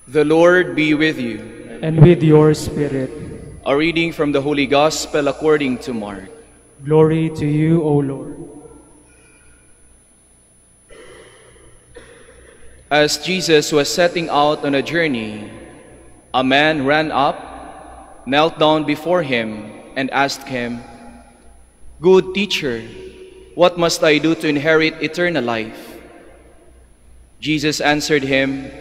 The Lord be with you. And with your spirit. A reading from the Holy Gospel according to Mark. Glory to you, O Lord. As Jesus was setting out on a journey, a man ran up, knelt down before him, and asked him, "Good teacher, what must I do to inherit eternal life?" Jesus answered him,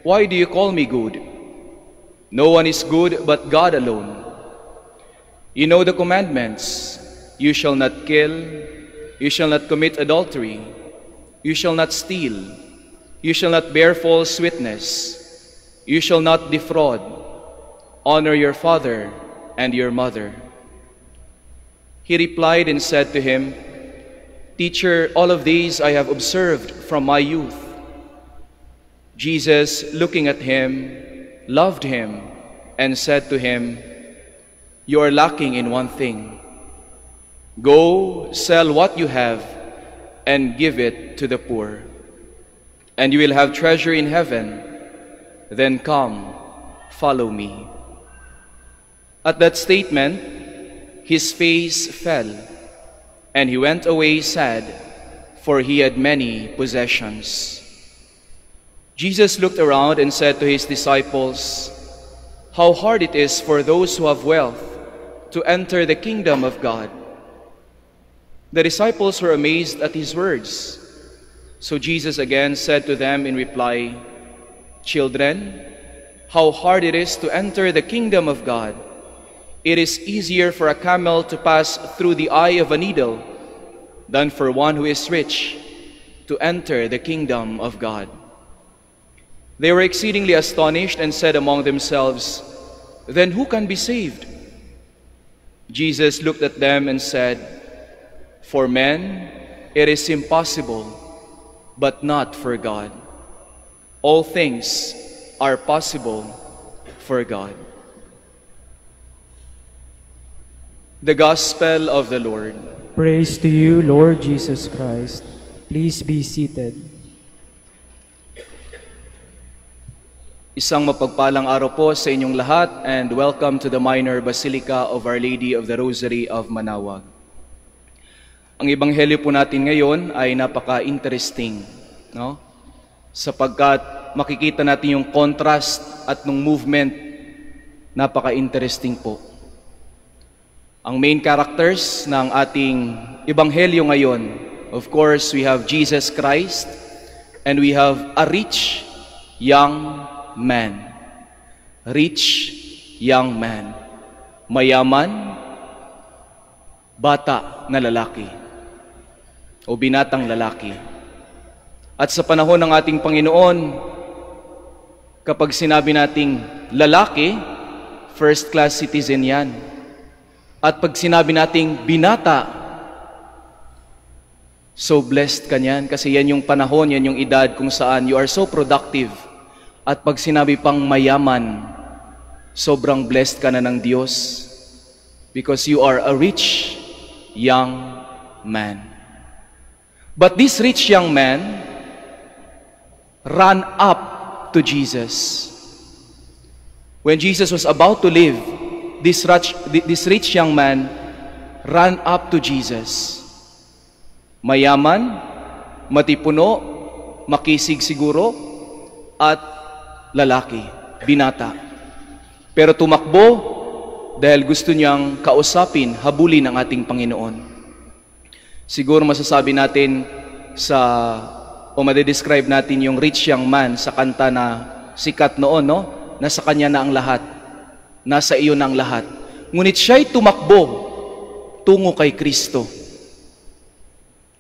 "Why do you call me good? No one is good but God alone. You know the commandments. You shall not kill, you shall not commit adultery, you shall not steal, you shall not bear false witness, you shall not defraud, honor your father and your mother." He replied and said to him, "Teacher, all of these I have observed from my youth." Jesus, looking at him, loved him and said to him, "You are lacking in one thing. Go, sell what you have and give it to the poor, and you will have treasure in heaven. Then come, follow me." At that statement, his face fell, and he went away sad, for he had many possessions. Jesus looked around and said to his disciples, "How hard it is for those who have wealth to enter the kingdom of God." The disciples were amazed at his words. So Jesus again said to them in reply, "Children, how hard it is to enter the kingdom of God. It is easier for a camel to pass through the eye of a needle than for one who is rich to enter the kingdom of God." They were exceedingly astonished and said among themselves, "Then who can be saved?" Jesus looked at them and said, "For men it is impossible, but not for God. All things are possible for God." The Gospel of the Lord. Praise to you, Lord Jesus Christ. Please be seated. Isang mapagpalang araw po sa inyong lahat, and welcome to the Minor Basilica of Our Lady of the Rosary of Manaoag. Ang ebanghelyo po natin ngayon ay napaka-interesting, no? Sapagkat makikita natin yung contrast at nung movement, napaka-interesting po. Ang main characters ng ating ebanghelyo ngayon, of course, we have Jesus Christ and we have a rich young man. Rich young man. Mayaman, bata na lalaki o binatang lalaki. At sa panahon ng ating Panginoon, kapag sinabi nating lalaki, first class citizen yan. At pag sinabi nating binata, so blessed ka niyan, kasi yan yung panahon, yan yung edad kung saan you are so productive. At pag sinabi pang mayaman, sobrang blessed ka na ng Diyos because you are a rich young man. But this rich young man ran up to Jesus. When Jesus was about to leave, this rich young man ran up to Jesus. Mayaman, matipuno, makisig siguro, at lalaki, binata. Pero tumakbo dahil gusto niyang kausapin, habulin ang ating Panginoon. Siguro masasabi natin o madedescribe natin yung rich young man sa kanta na sikat noon, no? Nasa kanya na ang lahat. Nasa iyo na ang lahat. Ngunit siya'y tumakbo tungo kay Kristo.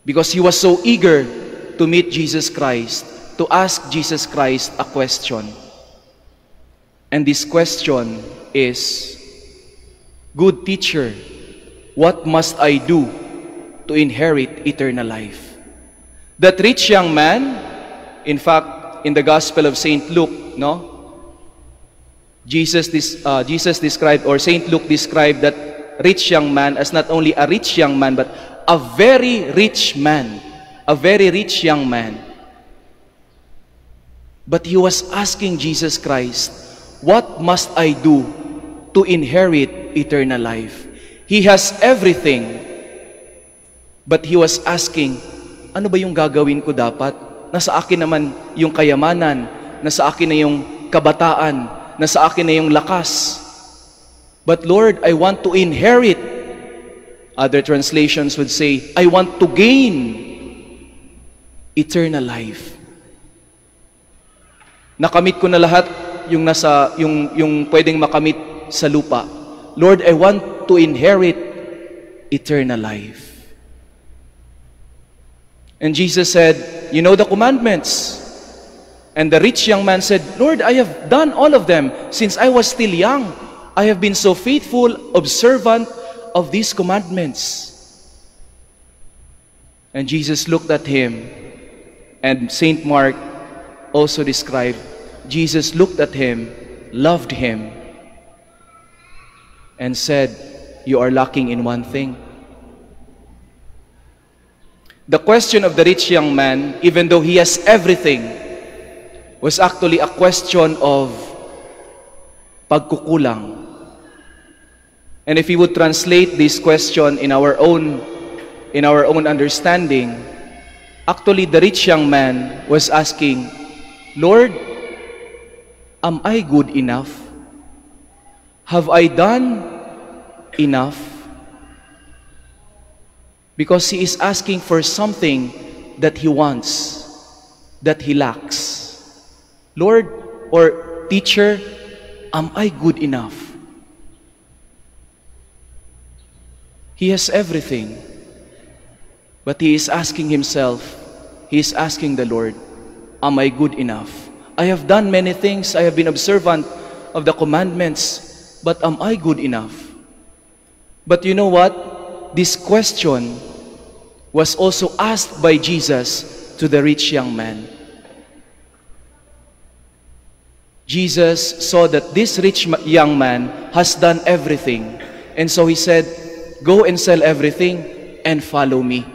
Because he was so eager to meet Jesus Christ, to ask Jesus Christ a question. And this question is, "Good teacher, what must I do to inherit eternal life?" That rich young man, in fact, in the Gospel of St. Luke, no? Jesus described, or St. Luke described that rich young man as not only a rich young man, but a very rich man. A very rich young man. But he was asking Jesus Christ, what must I do to inherit eternal life? He has everything. But he was asking, ano ba yung gagawin ko dapat? Nasa akin naman yung kayamanan, nasa akin na yung kabataan, nasa akin na yung lakas. But Lord, I want to inherit. Other translations would say, I want to gain eternal life. Nakamit ko na lahat yung pwedeng makamit sa lupa. Lord, I want to inherit eternal life. And Jesus said, you know the commandments. And the rich young man said, Lord, I have done all of them since I was still young. I have been so faithful, observant of these commandments. And Jesus looked at him, and Saint Mark also described, Jesus looked at him, loved him, and said, you are lacking in one thing. The question of the rich young man, even though he has everything, was actually a question of pagkukulang. And if we would translate this question in our own understanding, actually the rich young man was asking, Lord, am I good enough? Have I done enough? Because he is asking for something that he wants, that he lacks. Lord or teacher, am I good enough? He has everything, but he is asking himself, he is asking the Lord, am I good enough? I have done many things, I have been observant of the commandments, but am I good enough? But you know what? This question was also asked by Jesus to the rich young man. Jesus saw that this rich young man has done everything. And so he said, go and sell everything and follow me.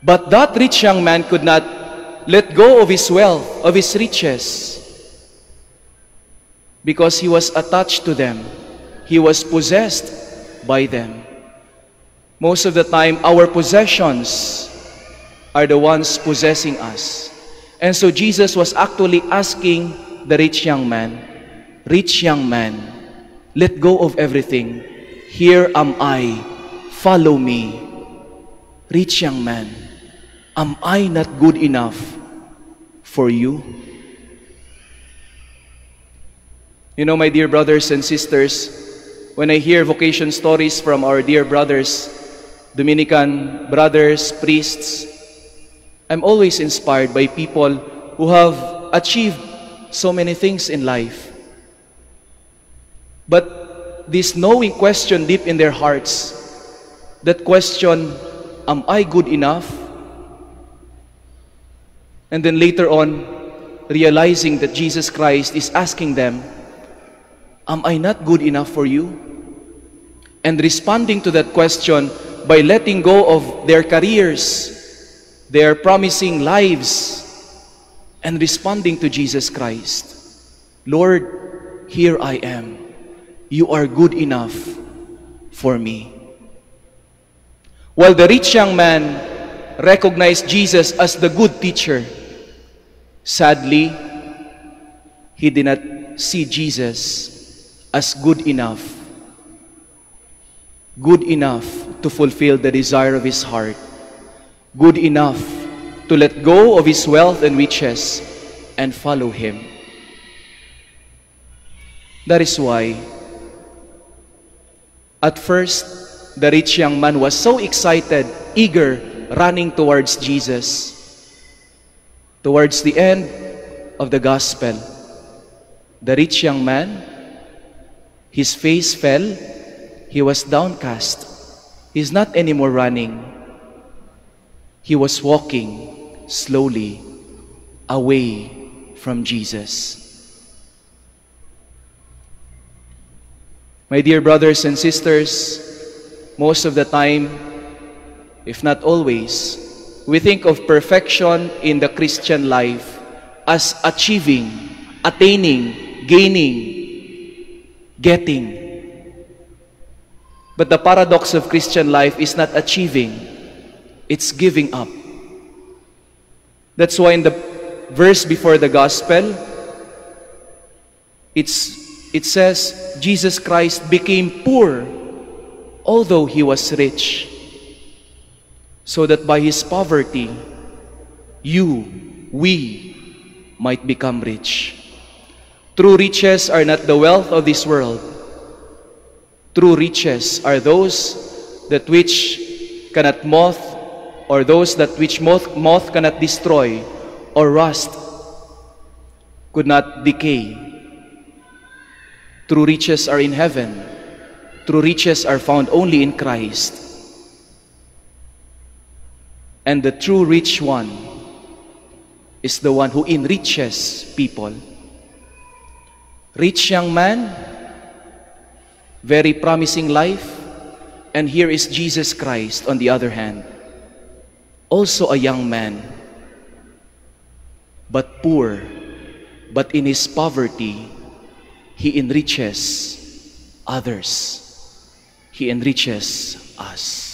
But that rich young man could not let go of his wealth, of his riches, because he was attached to them. He was possessed by them. Most of the time, our possessions are the ones possessing us. And so Jesus was actually asking the rich young man, let go of everything. Here am I, follow me. Rich young man, am I not good enough for you? You know, my dear brothers and sisters, when I hear vocation stories from our dear brothers, Dominican brothers, priests, I'm always inspired by people who have achieved so many things in life. But this knowing question deep in their hearts, that question, am I good enough? And then later on, realizing that Jesus Christ is asking them, am I not good enough for you? And responding to that question by letting go of their careers, their promising lives, and responding to Jesus Christ. Lord, here I am. You are good enough for me. While the rich young man recognized Jesus as the good teacher, sadly, he did not see Jesus as good enough to fulfill the desire of his heart, good enough to let go of his wealth and riches and follow him. That is why, at first, the rich young man was so excited, eager, running towards Jesus. Towards the end of the gospel, the rich young man, his face fell, he was downcast. He's not anymore running. He was walking slowly away from Jesus. My dear brothers and sisters, most of the time, if not always, we think of perfection in the Christian life as achieving, attaining, gaining, getting. But the paradox of Christian life is not achieving, it's giving up. That's why in the verse before the gospel, it says, Jesus Christ became poor, although he was rich, so that by his poverty, we might become rich. True riches are not the wealth of this world. True riches are those that which cannot moth, or those that which moth cannot destroy, or rust could not decay. True riches are in heaven. True riches are found only in Christ. And the true rich one is the one who enriches people. Rich young man, very promising life, and here is Jesus Christ on the other hand, also a young man, but poor, but in his poverty, he enriches others. He enriches us.